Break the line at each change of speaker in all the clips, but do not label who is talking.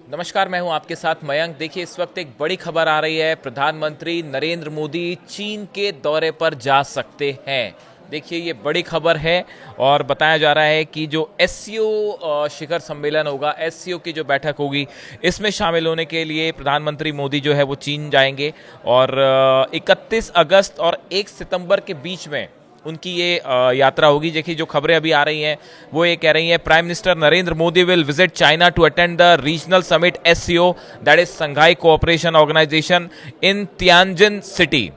नमस्कार, मैं हूं आपके साथ मयंक। देखिए, इस वक्त एक बड़ी खबर आ रही है। प्रधानमंत्री नरेंद्र मोदी चीन के दौरे पर जा सकते हैं। देखिए, ये बड़ी खबर है और बताया जा रहा है कि जो एससीओ शिखर सम्मेलन होगा, एससीओ की जो बैठक होगी, इसमें शामिल होने के लिए प्रधानमंत्री मोदी जो है वो चीन जाएंगे और 31 अगस्त और 1 सितंबर के बीच में उनकी ये यात्रा होगी। देखिए, जो खबरें अभी आ रही हैं वो ये कह रही हैं, prime minister Narendra Modi will visit China to attend the regional summit SCO, that is Shanghai Cooperation Organisation, in Tianjin city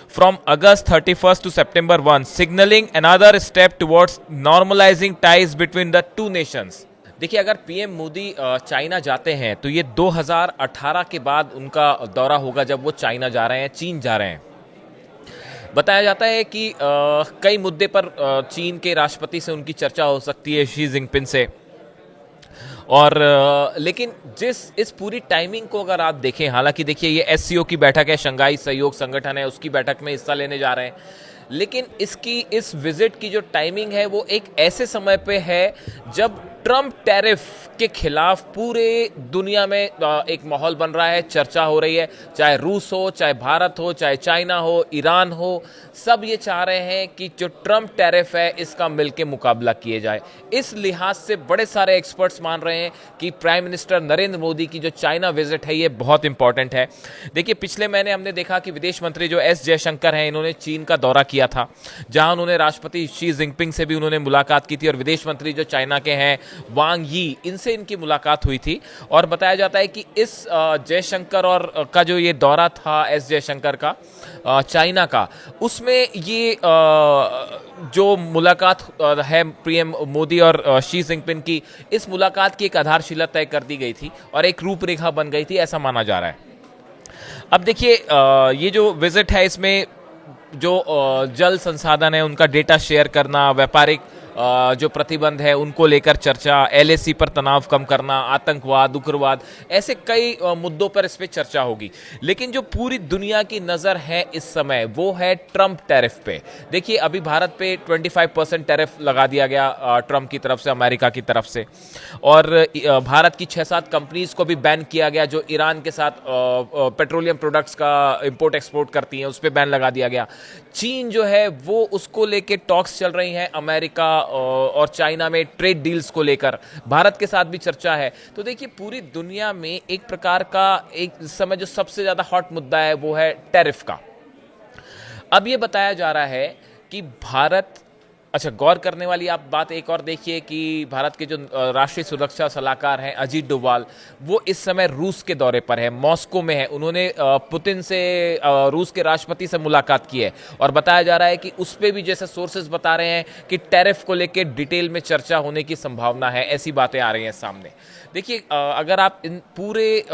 from August 31st to September 1, signaling another step towards normalizing ties between the two nations. देखिए, अगर PM Modi China जाते हैं तो ये 2018 के बाद उनका दौरा होगा, जब वो चाइना जा रहे हैं, चीन जा रहे हैं। बताया जाता है कि कई मुद्दे पर चीन के राष्ट्रपति से उनकी चर्चा हो सकती है, शी जिनपिंग से। और लेकिन इस पूरी टाइमिंग को अगर आप देखें, हालांकि देखिए ये एससीओ की बैठक है, शंघाई सहयोग संगठन है, उसकी बैठक में हिस्सा लेने जा रहे हैं, लेकिन इस विजिट की जो टाइमिंग है वो एक ऐसे समय पे है जब ट्रम्प टैरिफ के खिलाफ पूरे दुनिया में एक माहौल बन रहा है, चर्चा हो रही है। चाहे रूस हो, चाहे भारत हो, चाहे चाइना हो, ईरान हो, सब ये चाह रहे हैं कि जो ट्रम्प टैरिफ है इसका मिलके मुकाबला किए जाए। इस लिहाज से बड़े सारे एक्सपर्ट्स मान रहे हैं कि प्राइम मिनिस्टर नरेंद्र मोदी की जो चाइना विजिट है ये बहुत इंपॉर्टेंट है। देखिए, पिछले महीने हमने देखा कि विदेश मंत्री जो एस जयशंकर हैं, इन्होंने चीन का दौरा किया था, जहां उन्होंने राष्ट्रपति शी जिनपिंग से भी उन्होंने मुलाकात की थी, और विदेश मंत्री जो चाइना के हैं वांग यी, इनसे इनकी मुलाकात हुई थी। और बताया जाता है कि इस जयशंकर और का जो ये दौरा था, एस जयशंकर का चाइना का, उसमें ये जो मुलाकात है पीएम मोदी और शी जिनपिंग की, इस मुलाकात की एक आधारशिला तय कर दी गई थी और एक रूपरेखा बन गई थी, ऐसा माना जा रहा है। अब देखिए, ये जो विजिट है इसमें जो जल संसाधन है उनका डेटा शेयर करना, व्यापारिक जो प्रतिबंध है उनको लेकर चर्चा, एलएसी पर तनाव कम करना, आतंकवाद, उग्रवाद, ऐसे कई मुद्दों पर इस पे चर्चा होगी। लेकिन जो पूरी दुनिया की नज़र है इस समय वो है ट्रम्प टैरिफ पे। देखिए, अभी भारत पे 25% टैरिफ लगा दिया गया ट्रम्प की तरफ से, अमेरिका की तरफ से, और भारत की 6-7 कंपनीज को भी बैन किया गया जो ईरान के साथ पेट्रोलियम प्रोडक्ट्स का इंपोर्ट एक्सपोर्ट करती हैं, उस पर बैन लगा दिया गया। चीन जो है वो उसको लेके टॉक्स चल रही हैं अमेरिका और चाइना में, ट्रेड डील्स को लेकर भारत के साथ भी चर्चा है। तो देखिए, पूरी दुनिया में एक प्रकार का एक समय जो सबसे ज्यादा हॉट मुद्दा है वो है टैरिफ का। अब ये बताया जा रहा है कि भारत, अच्छा, गौर करने वाली आप बात एक और देखिए कि भारत के जो राष्ट्रीय सुरक्षा सलाहकार हैं अजीत डोभाल, वो इस समय रूस के दौरे पर है, मॉस्को में है। उन्होंने पुतिन से, रूस के राष्ट्रपति से मुलाकात की है और बताया जा रहा है कि उस पर भी, जैसे सोर्सेज बता रहे हैं, कि टैरिफ को लेकर डिटेल में चर्चा होने की संभावना है, ऐसी बातें आ रही हैं सामने। देखिए, अगर आप इन पूरे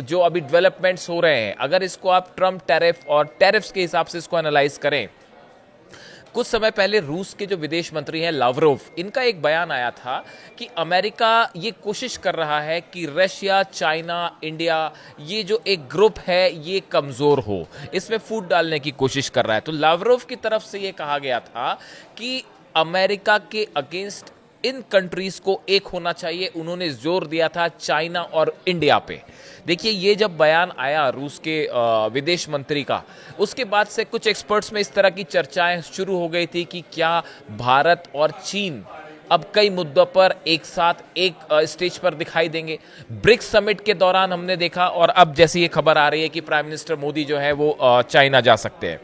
जो अभी डेवलपमेंट्स हो रहे हैं, अगर इसको आप ट्रम्प टैरिफ और टैरिफ्स के हिसाब से इसको एनालाइज करें, कुछ समय पहले रूस के जो विदेश मंत्री हैं लावरोव, इनका एक बयान आया था कि अमेरिका ये कोशिश कर रहा है कि रशिया, चाइना, इंडिया, ये जो एक ग्रुप है ये कमजोर हो, इसमें फूट डालने की कोशिश कर रहा है। तो लावरोव की तरफ से ये कहा गया था कि अमेरिका के अगेंस्ट इन कंट्रीज को एक होना चाहिए। उन्होंने जोर दिया था चाइना और इंडिया पे। देखिए, ये जब बयान आया रूस के विदेश मंत्री का, उसके बाद से कुछ एक्सपर्ट्स में इस तरह की चर्चाएं शुरू हो गई थी कि क्या भारत और चीन अब कई मुद्दों पर एक साथ एक स्टेज पर दिखाई देंगे। ब्रिक्स समिट के दौरान हमने देखा, और अब जैसी ये खबर आ रही है कि प्राइम मिनिस्टर मोदी जो है वो चाइना जा सकते हैं।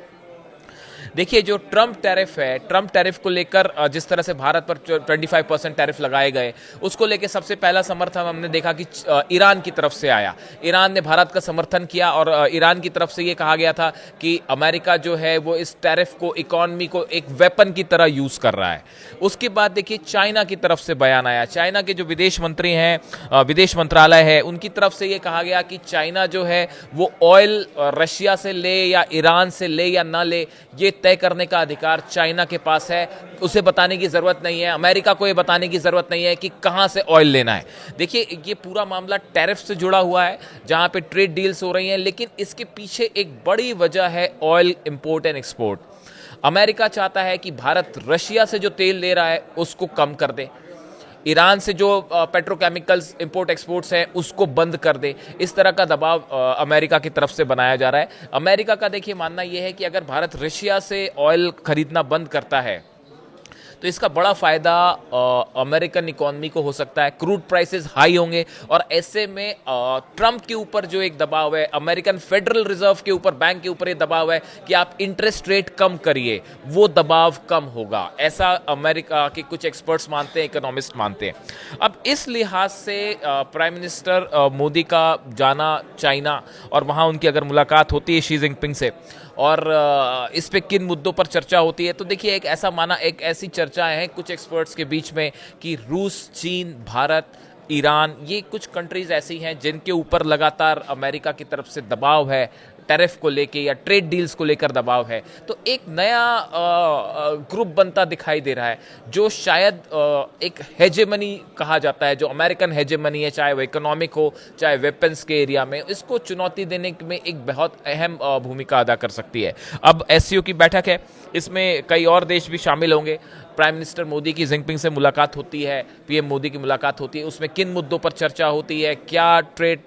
देखिए, जो ट्रम्प टैरिफ है, ट्रम्प टैरिफ को लेकर जिस तरह से भारत पर 25% टैरिफ लगाए गए, उसको लेकर सबसे पहला समर्थन हमने देखा कि ईरान की तरफ से आया। ईरान ने भारत का समर्थन किया और ईरान की तरफ से ये कहा गया था कि अमेरिका जो है वो इस टैरिफ को, इकोनॉमी को एक वेपन की तरह यूज कर रहा है। उसके बाद देखिए, चाइना की तरफ से बयान आया। चाइना के जो विदेश मंत्री हैं, विदेश मंत्रालय है, उनकी तरफ से ये कहा गया कि चाइना जो है वो ऑयल रशिया से ले या ईरान से ले या ना ले, ये तय करने का अधिकार चाइना के पास है। उसे बताने की जरूरत नहीं है, अमेरिका को ये बताने की जरूरत नहीं है कि कहां से ऑयल लेना है। देखिए, ये पूरा मामला टैरिफ से जुड़ा हुआ है, जहां पे ट्रेड डील्स हो रही हैं, लेकिन इसके पीछे एक बड़ी वजह है oil import and export. America चाहता है कि भारत रशिया से जो तेल ले रहा है उसको कम कर दे। ईरान से जो पेट्रोकेमिकल्स इंपोर्ट एक्सपोर्ट्स हैं उसको बंद कर दे। इस तरह का दबाव अमेरिका की तरफ से बनाया जा रहा है। अमेरिका का देखिए मानना यह है कि अगर भारत रशिया से ऑयल खरीदना बंद करता है तो इसका बड़ा फायदा अमेरिकन इकोनॉमी को हो सकता है। क्रूड प्राइसेस हाई होंगे और ऐसे में ट्रंप के ऊपर जो एक दबाव है, अमेरिकन फेडरल रिजर्व के ऊपर, बैंक के ऊपर ये दबाव है कि आप इंटरेस्ट रेट कम करिए, वो दबाव कम होगा। ऐसा अमेरिका के कुछ एक्सपर्ट्स मानते हैं, इकोनॉमिस्ट मानते हैं। अब इस लिहाज से प्राइम मिनिस्टर मोदी का जाना चाइना और वहाँ उनकी अगर मुलाकात होती है शी जिनपिंग से और इस पे किन मुद्दों पर चर्चा होती है, तो देखिए एक ऐसी चर्चा है कुछ एक्सपर्ट्स के बीच में कि रूस, चीन, भारत, ईरान, ये कुछ कंट्रीज ऐसी हैं जिनके ऊपर लगातार अमेरिका की तरफ से दबाव है, टैरिफ को लेके या ट्रेड डील्स को लेकर दबाव है। तो एक नया ग्रुप बनता दिखाई दे रहा है जो शायद एक हेजेमनी कहा जाता है, जो अमेरिकन हेजेमनी है, चाहे वो इकोनॉमिक हो चाहे वेपन्स के एरिया में, इसको चुनौती देने में एक बहुत अहम भूमिका अदा कर सकती है। अब एससीओ की बैठक है, इसमें कई और देश भी शामिल होंगे। प्राइम मिनिस्टर मोदी की जिनपिंग से मुलाकात होती है, पीएम मोदी की मुलाकात होती है, उसमें किन मुद्दों पर चर्चा होती है, क्या ट्रेड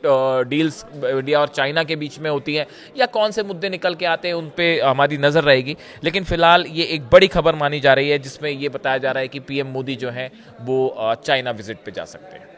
डील्स इंडिया और चाइना के बीच में होती है या कौन से मुद्दे निकल के आते हैं, उन पे हमारी नज़र रहेगी। लेकिन फिलहाल ये एक बड़ी खबर मानी जा रही है जिसमें ये बताया जा रहा है कि पीएम मोदी जो है वो चाइना विजिट पे जा सकते हैं।